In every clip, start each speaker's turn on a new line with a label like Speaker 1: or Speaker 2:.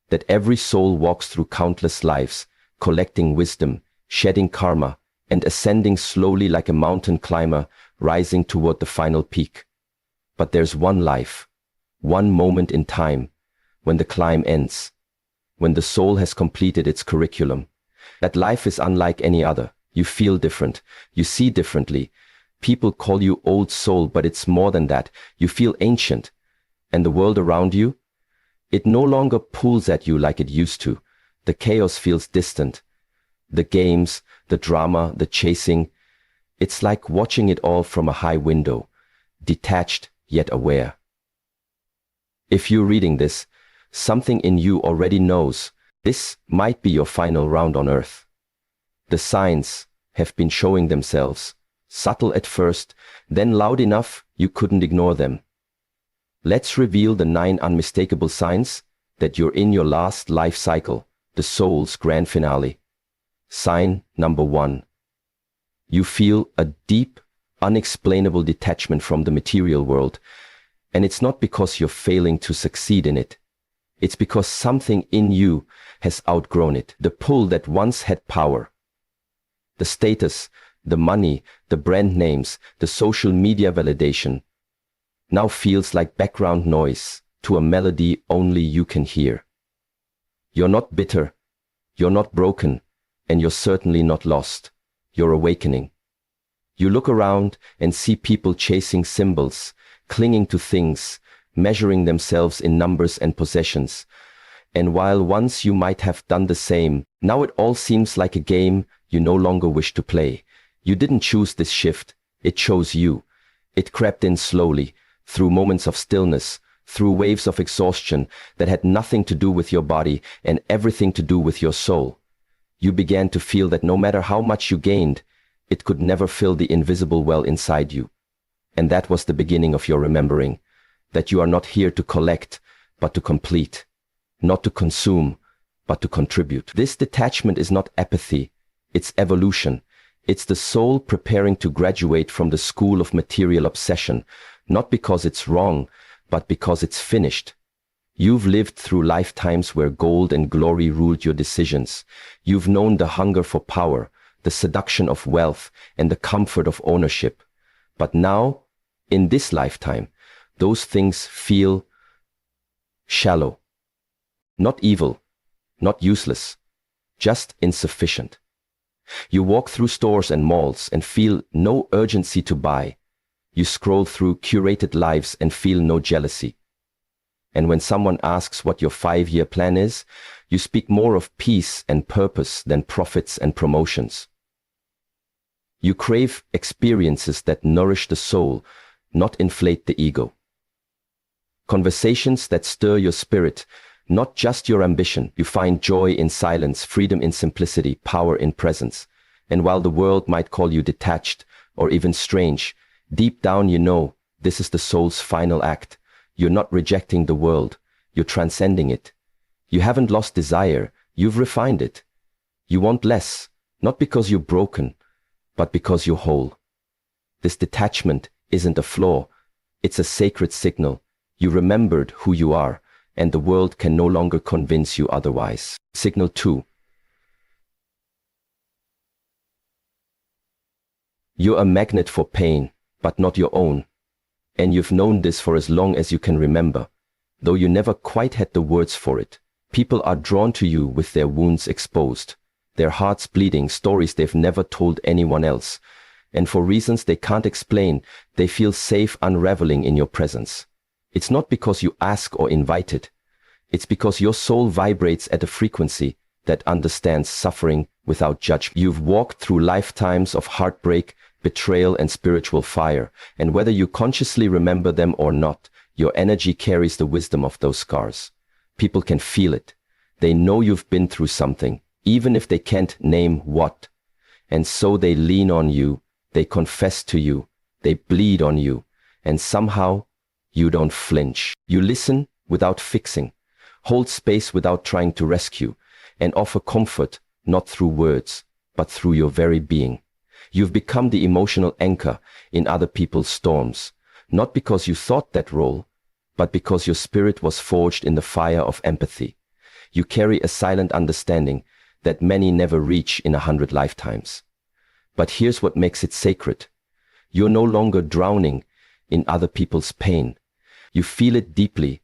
Speaker 1: that every soul walks through countless lives, collecting wisdom, shedding karma, and ascending slowly like a mountain climber, rising toward the final peak. But there's one life, one moment in time, when the climb ends, when the soul has completed its curriculum. That life is unlike any other. You feel different. You see differently. People call you old soul, but it's more than that. You feel ancient. And the world around you? It no longer pulls at you like it used to. The chaos feels distant. The games, the drama, the chasing. It's like watching it all from a high window, detached yet aware. If you're reading this, something in you already knows this might be your final round on Earth. The signs have been showing themselves, subtle at first, then loud enough you couldn't ignore them. Let's reveal the 9 unmistakable signs that you're in your last life cycle, the soul's grand finale. Sign number 1. You feel a deep, unexplainable detachment from the material world, and it's not because you're failing to succeed in it. It's because something in you has outgrown it. The pull that once had power. The status, the money, the brand names, the social media validation now feels like background noise to a melody only you can hear. You're not bitter, you're not broken, and you're certainly not lost. You're awakening. You look around and see people chasing symbols, clinging to things, measuring themselves in numbers and possessions. And while once you might have done the same, now it all seems like a game you no longer wish to play. You didn't choose this shift, it chose you. It crept in slowly, through moments of stillness, through waves of exhaustion that had nothing to do with your body and everything to do with your soul. You began to feel that no matter how much you gained, it could never fill the invisible well inside you. And that was the beginning of your remembering, that you are not here to collect, but to complete, not to consume, but to contribute. This detachment is not apathy, it's evolution. It's the soul preparing to graduate from the school of material obsession, not because it's wrong, but because it's finished. You've lived through lifetimes where gold and glory ruled your decisions. You've known the hunger for power, the seduction of wealth, and the comfort of ownership. But now, in this lifetime, those things feel shallow. Not evil, not useless, just insufficient. You walk through stores and malls and feel no urgency to buy. You scroll through curated lives and feel no jealousy. And when someone asks what your 5-year plan is, you speak more of peace and purpose than profits and promotions. You crave experiences that nourish the soul, not inflate the ego. Conversations that stir your spirit, not just your ambition. You find joy in silence, freedom in simplicity, power in presence. And while the world might call you detached or even strange, deep down you know this is the soul's final act. You're not rejecting the world, you're transcending it. You haven't lost desire, you've refined it. You want less, not because you're broken, but because you're whole. This detachment isn't a flaw, it's a sacred signal. You remembered who you are, and the world can no longer convince you otherwise. Signal 2. You're a magnet for pain, but not your own. And you've known this for as long as you can remember, though you never quite had the words for it. People are drawn to you with their wounds exposed, their hearts bleeding, stories they've never told anyone else. And for reasons they can't explain, they feel safe unraveling in your presence. It's not because you ask or invite it. It's because your soul vibrates at a frequency that understands suffering without judgment. You've walked through lifetimes of heartbreak, betrayal, and spiritual fire, and whether you consciously remember them or not, your energy carries the wisdom of those scars. People can feel it. They know you've been through something, even if they can't name what. And so they lean on you, they confess to you, they bleed on you, and somehow you don't flinch. You listen without fixing, hold space without trying to rescue, and offer comfort not through words, but through your very being. You've become the emotional anchor in other people's storms, not because you thought that role, but because your spirit was forged in the fire of empathy. You carry a silent understanding that many never reach in 100 lifetimes. But here's what makes it sacred. You're no longer drowning in other people's pain. You feel it deeply,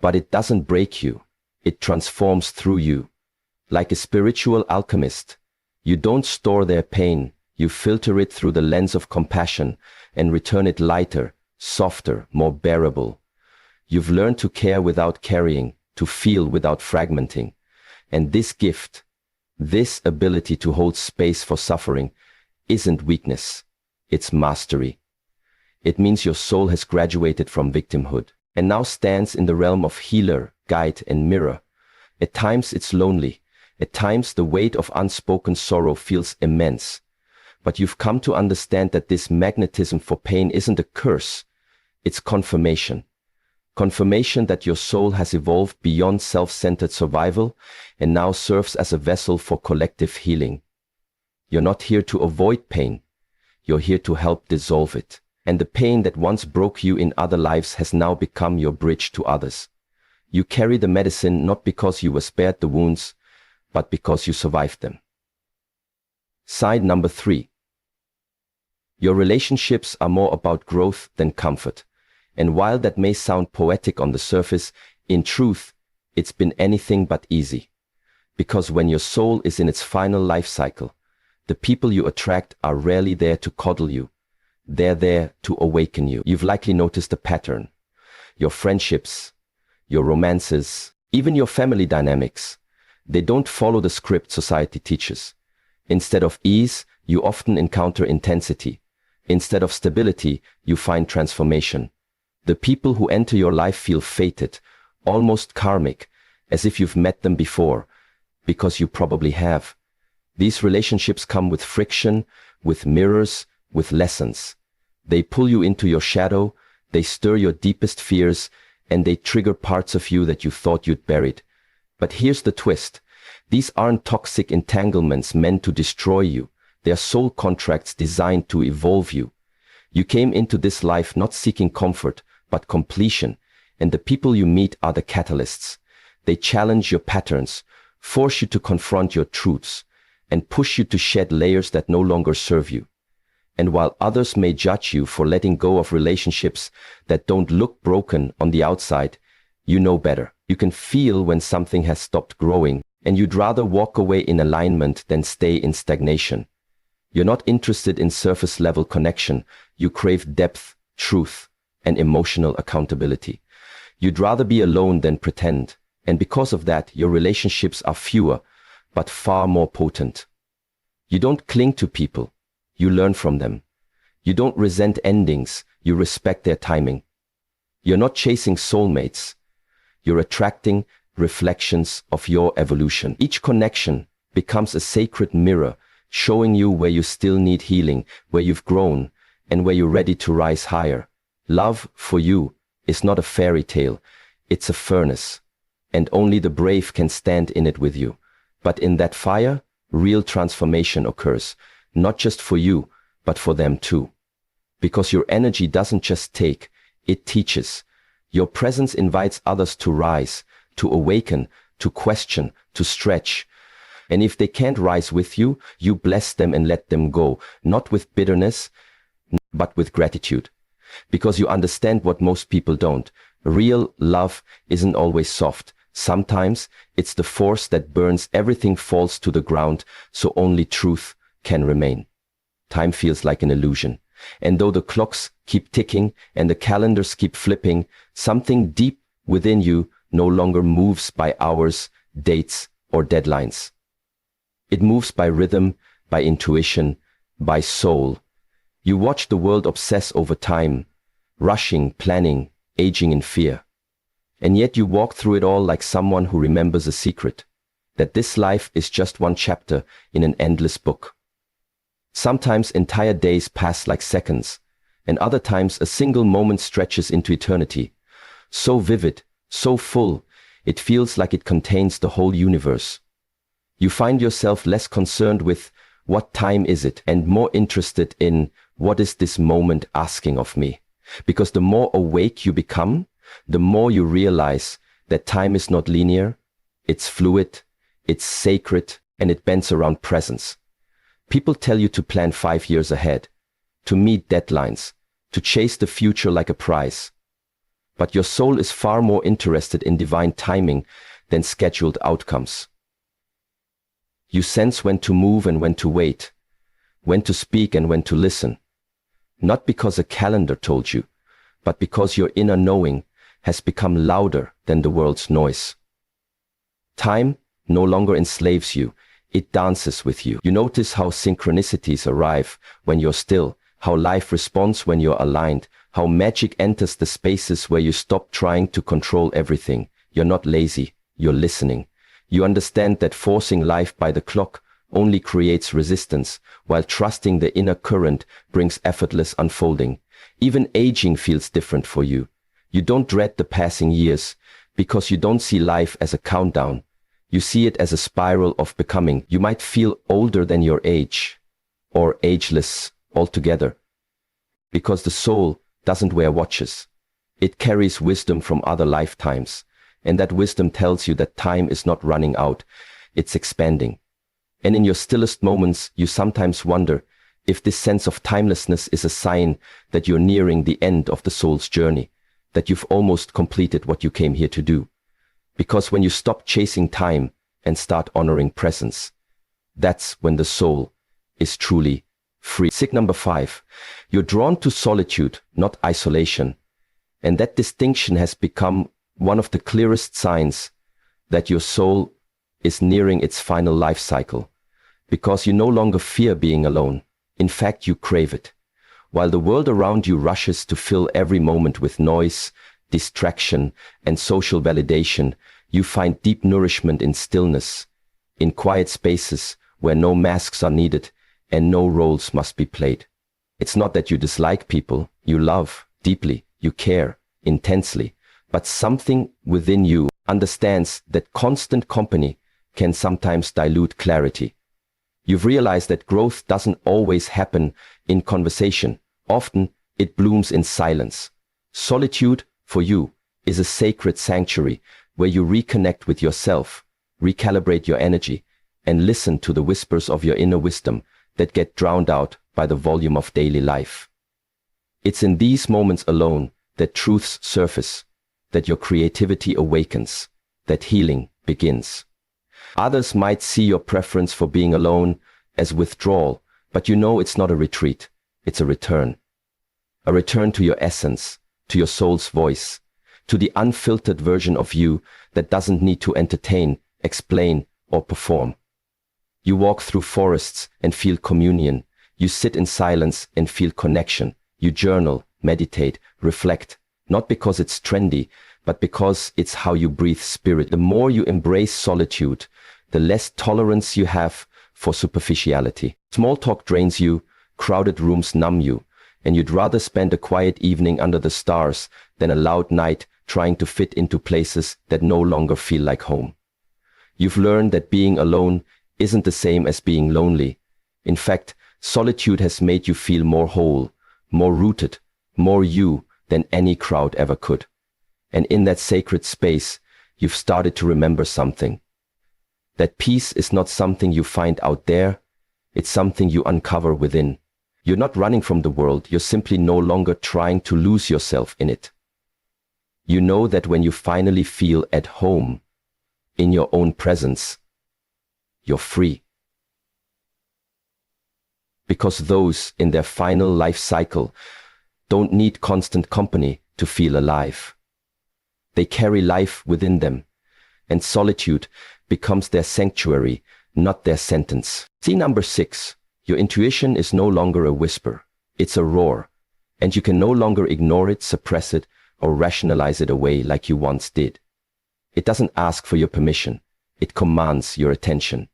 Speaker 1: but it doesn't break you. It transforms through you. Like a spiritual alchemist, you don't store their pain. You filter it through the lens of compassion and return it lighter, softer, more bearable. You've learned to care without carrying, to feel without fragmenting. And this gift, this ability to hold space for suffering, isn't weakness. It's mastery. It means your soul has graduated from victimhood and now stands in the realm of healer, guide, and mirror. At times it's lonely. At times the weight of unspoken sorrow feels immense. But you've come to understand that this magnetism for pain isn't a curse. It's confirmation. Confirmation that your soul has evolved beyond self-centered survival and now serves as a vessel for collective healing. You're not here to avoid pain. You're here to help dissolve it. And the pain that once broke you in other lives has now become your bridge to others. You carry the medicine not because you were spared the wounds, but because you survived them. Side number 3. Your relationships are more about growth than comfort. And while that may sound poetic on the surface, in truth, it's been anything but easy. Because when your soul is in its final life cycle, the people you attract are rarely there to coddle you. They're there to awaken you. You've likely noticed a pattern. Your friendships, your romances, even your family dynamics, they don't follow the script society teaches. Instead of ease, you often encounter intensity. Instead of stability, you find transformation. The people who enter your life feel fated, almost karmic, as if you've met them before, because you probably have. These relationships come with friction, with mirrors, with lessons. They pull you into your shadow, they stir your deepest fears, and they trigger parts of you that you thought you'd buried. But here's the twist. These aren't toxic entanglements meant to destroy you. They are soul contracts designed to evolve you. You came into this life not seeking comfort, but completion, and the people you meet are the catalysts. They challenge your patterns, force you to confront your truths, and push you to shed layers that no longer serve you. And while others may judge you for letting go of relationships that don't look broken on the outside, you know better. You can feel when something has stopped growing, and you'd rather walk away in alignment than stay in stagnation. You're not interested in surface-level connection. You crave depth, truth, and emotional accountability. You'd rather be alone than pretend, and because of that, your relationships are fewer, but far more potent. You don't cling to people. You learn from them. You don't resent endings. You respect their timing. You're not chasing soulmates. You're attracting reflections of your evolution. Each connection becomes a sacred mirror, showing you where you still need healing, where you've grown, and where you're ready to rise higher. Love, for you, is not a fairy tale. It's a furnace, and only the brave can stand in it with you. But in that fire, real transformation occurs, not just for you, but for them too. Because your energy doesn't just take, it teaches. Your presence invites others to rise, to awaken, to question, to stretch. And if they can't rise with you, you bless them and let them go, not with bitterness, but with gratitude. Because you understand what most people don't. Real love isn't always soft. Sometimes it's the force that burns everything falls to the ground, so only truth can remain. Time feels like an illusion. And though the clocks keep ticking and the calendars keep flipping, something deep within you no longer moves by hours, dates, or deadlines. It moves by rhythm, by intuition, by soul. You watch the world obsess over time, rushing, planning, aging in fear. And yet you walk through it all like someone who remembers a secret, that this life is just one chapter in an endless book. Sometimes entire days pass like seconds, and other times a single moment stretches into eternity. So vivid, so full, it feels like it contains the whole universe. You find yourself less concerned with what time is it and more interested in what is this moment asking of me. Because the more awake you become, the more you realize that time is not linear, It's fluid, it's sacred, and it bends around presence. People tell you to plan 5 years ahead, to meet deadlines, to chase the future like a prize. But your soul is far more interested in divine timing than scheduled outcomes. You sense when to move and when to wait, when to speak and when to listen. Not because a calendar told you, but because your inner knowing has become louder than the world's noise. Time no longer enslaves you, it dances with you. You notice how synchronicities arrive when you're still, how life responds when you're aligned, how magic enters the spaces where you stop trying to control everything. You're not lazy, you're listening. You understand that forcing life by the clock only creates resistance, while trusting the inner current brings effortless unfolding. Even aging feels different for you. You don't dread the passing years, because you don't see life as a countdown. You see it as a spiral of becoming. You might feel older than your age, or ageless altogether, because the soul doesn't wear watches. It carries wisdom from other lifetimes, and that wisdom tells you that time is not running out, it's expanding. And in your stillest moments, you sometimes wonder if this sense of timelessness is a sign that you're nearing the end of the soul's journey, that you've almost completed what you came here to do. Because when you stop chasing time and start honoring presence, that's when the soul is truly free. Sick number 5, you're drawn to solitude, not isolation. And that distinction has become one of the clearest signs that your soul is nearing its final life cycle, because you no longer fear being alone. In fact, you crave it. While the world around you rushes to fill every moment with noise, distraction, and social validation, you find deep nourishment in stillness, in quiet spaces where no masks are needed and no roles must be played. It's not that you dislike people, you love deeply, you care intensely, but something within you understands that constant company can sometimes dilute clarity. You've realized that growth doesn't always happen in conversation. Often it blooms in silence. Solitude, for you, is a sacred sanctuary where you reconnect with yourself, recalibrate your energy, and listen to the whispers of your inner wisdom that get drowned out by the volume of daily life. It's in these moments alone that truths surface, that your creativity awakens, that healing begins. Others might see your preference for being alone as withdrawal, but you know it's not a retreat, it's a return. A return to your essence, to your soul's voice, to the unfiltered version of you that doesn't need to entertain, explain, or perform. You walk through forests and feel communion. You sit in silence and feel connection. You journal, meditate, reflect, not because it's trendy, but because it's how you breathe spirit. The more you embrace solitude, the less tolerance you have for superficiality. Small talk drains you, crowded rooms numb you, and you'd rather spend a quiet evening under the stars than a loud night trying to fit into places that no longer feel like home. You've learned that being alone isn't the same as being lonely. In fact, solitude has made you feel more whole, more rooted, more you than any crowd ever could. And in that sacred space, you've started to remember something. That peace is not something you find out there, it's something you uncover within. You're not running from the world, you're simply no longer trying to lose yourself in it. You know that when you finally feel at home, in your own presence, you're free. Because those in their final life cycle don't need constant company to feel alive. They carry life within them, and solitude becomes their sanctuary, not their sentence. See number 6, your intuition is no longer a whisper, it's a roar, and you can no longer ignore it, suppress it, or rationalize it away like you once did. It doesn't ask for your permission, it commands your attention.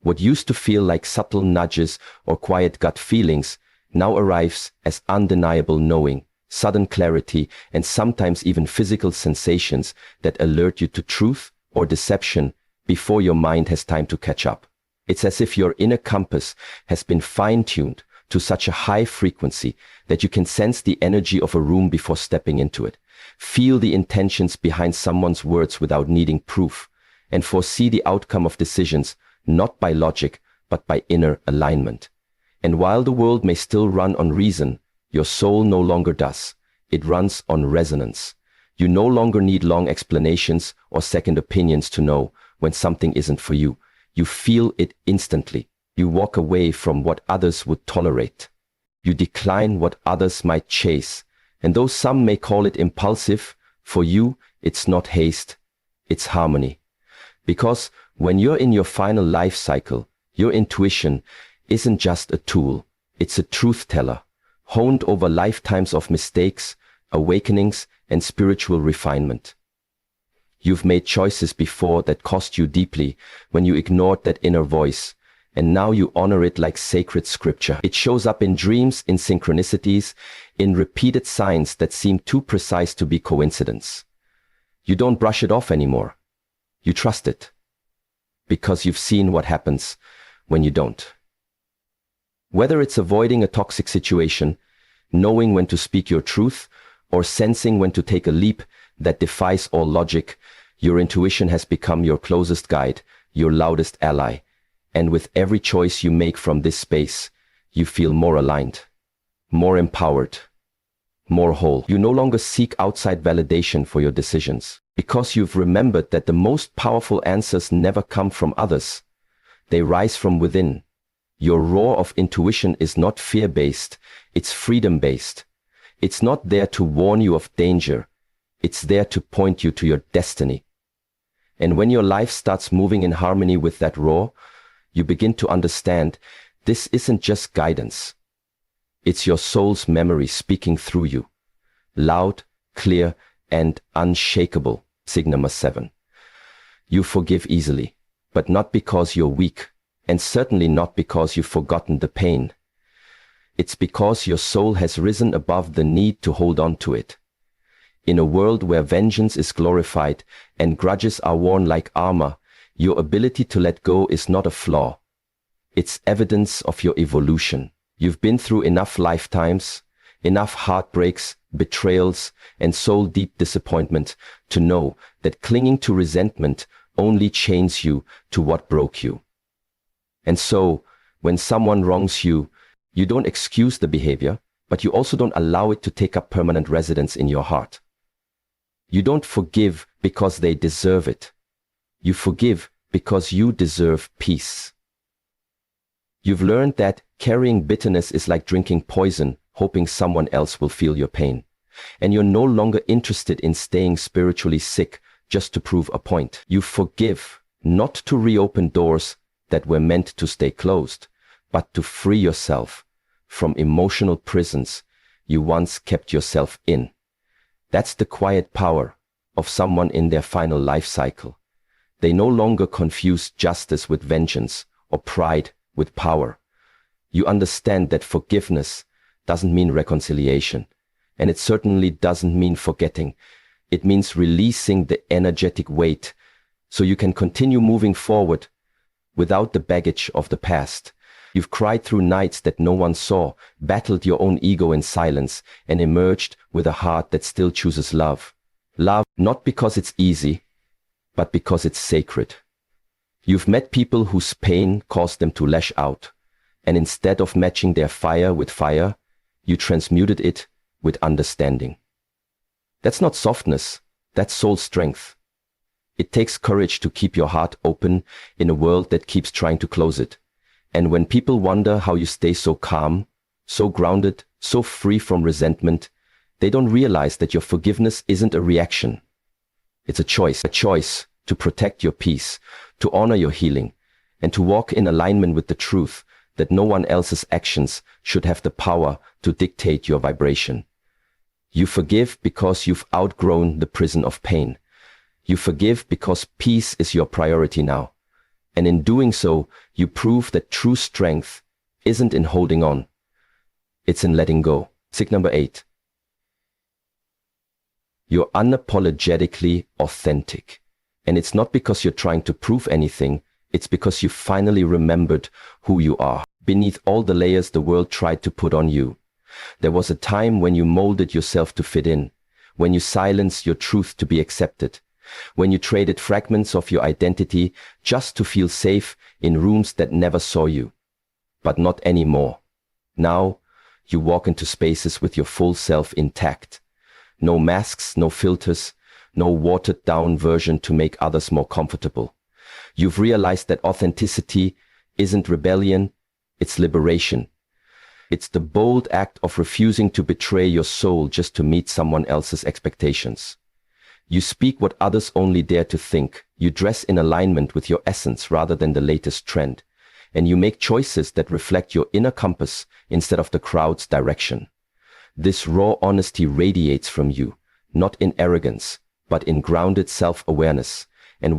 Speaker 1: What used to feel like subtle nudges or quiet gut feelings now arrives as undeniable knowing, sudden clarity, and sometimes even physical sensations that alert you to truth or deception before your mind has time to catch up. It's as if your inner compass has been fine-tuned to such a high frequency that you can sense the energy of a room before stepping into it, feel the intentions behind someone's words without needing proof, and foresee the outcome of decisions, not by logic, but by inner alignment. And while the world may still run on reason, your soul no longer does. It runs on resonance. You no longer need long explanations or second opinions to know when something isn't for you. You feel it instantly. You walk away from what others would tolerate. You decline what others might chase. And though some may call it impulsive, for you, it's not haste, it's harmony. Because when you're in your final life cycle, your intuition isn't just a tool, it's a truth teller, honed over lifetimes of mistakes, awakenings, and spiritual refinement. You've made choices before that cost you deeply when you ignored that inner voice, and now you honor it like sacred scripture. It shows up in dreams, in synchronicities, in repeated signs that seem too precise to be coincidence. You don't brush it off anymore. You trust it. Because you've seen what happens when you don't. Whether it's avoiding a toxic situation, knowing when to speak your truth, or sensing when to take a leap that defies all logic, your intuition has become your closest guide, your loudest ally. And with every choice you make from this space, you feel more aligned, more empowered, more whole. You no longer seek outside validation for your decisions, because you've remembered that the most powerful answers never come from others. They rise from within. Your roar of intuition is not fear-based, it's freedom-based. It's not there to warn you of danger. It's there to point you to your destiny. And when your life starts moving in harmony with that roar, you begin to understand this isn't just guidance. It's your soul's memory speaking through you. Loud, clear, and unshakable. Signal 7. You forgive easily, but not because you're weak, and certainly not because you've forgotten the pain. It's because your soul has risen above the need to hold on to it. In a world where vengeance is glorified and grudges are worn like armor, your ability to let go is not a flaw. It's evidence of your evolution. You've been through enough lifetimes, enough heartbreaks, betrayals, and soul-deep disappointment to know that clinging to resentment only chains you to what broke you. And so, when someone wrongs you, you don't excuse the behavior, but you also don't allow it to take up permanent residence in your heart. You don't forgive because they deserve it. You forgive because you deserve peace. You've learned that carrying bitterness is like drinking poison, hoping someone else will feel your pain. And you're no longer interested in staying spiritually sick just to prove a point. You forgive, not to reopen doors that were meant to stay closed, but to free yourself from emotional prisons you once kept yourself in. That's the quiet power of someone in their final life cycle. They no longer confuse justice with vengeance or pride with power. You understand that forgiveness doesn't mean reconciliation, and it certainly doesn't mean forgetting. It means releasing the energetic weight so you can continue moving forward without the baggage of the past. You've cried through nights that no one saw, battled your own ego in silence, and emerged with a heart that still chooses love. Love, not because it's easy, but because it's sacred. You've met people whose pain caused them to lash out, and instead of matching their fire with fire, you transmuted it with understanding. That's not softness, that's soul strength. It takes courage to keep your heart open in a world that keeps trying to close it. And when people wonder how you stay so calm, so grounded, so free from resentment, they don't realize that your forgiveness isn't a reaction. It's a choice to protect your peace, to honor your healing, and to walk in alignment with the truth that no one else's actions should have the power to dictate your vibration. You forgive because you've outgrown the prison of pain. You forgive because peace is your priority now. And in doing so, you prove that true strength isn't in holding on. It's in letting go. Signal 8. You're unapologetically authentic. And it's not because you're trying to prove anything, it's because you finally remembered who you are. Beneath all the layers the world tried to put on you, there was a time when you molded yourself to fit in, when you silenced your truth to be accepted, When you traded fragments of your identity just to feel safe in rooms that never saw you. But not anymore. Now, you walk into spaces with your full self intact. No masks, no filters, no watered-down version to make others more comfortable. You've realized that authenticity isn't rebellion, it's liberation. It's the bold act of refusing to betray your soul just to meet someone else's expectations. You speak what others only dare to think. You dress in alignment with your essence rather than the latest trend. And you make choices that reflect your inner compass instead of the crowd's direction. This raw honesty radiates from you, not in arrogance, but in grounded self-awareness,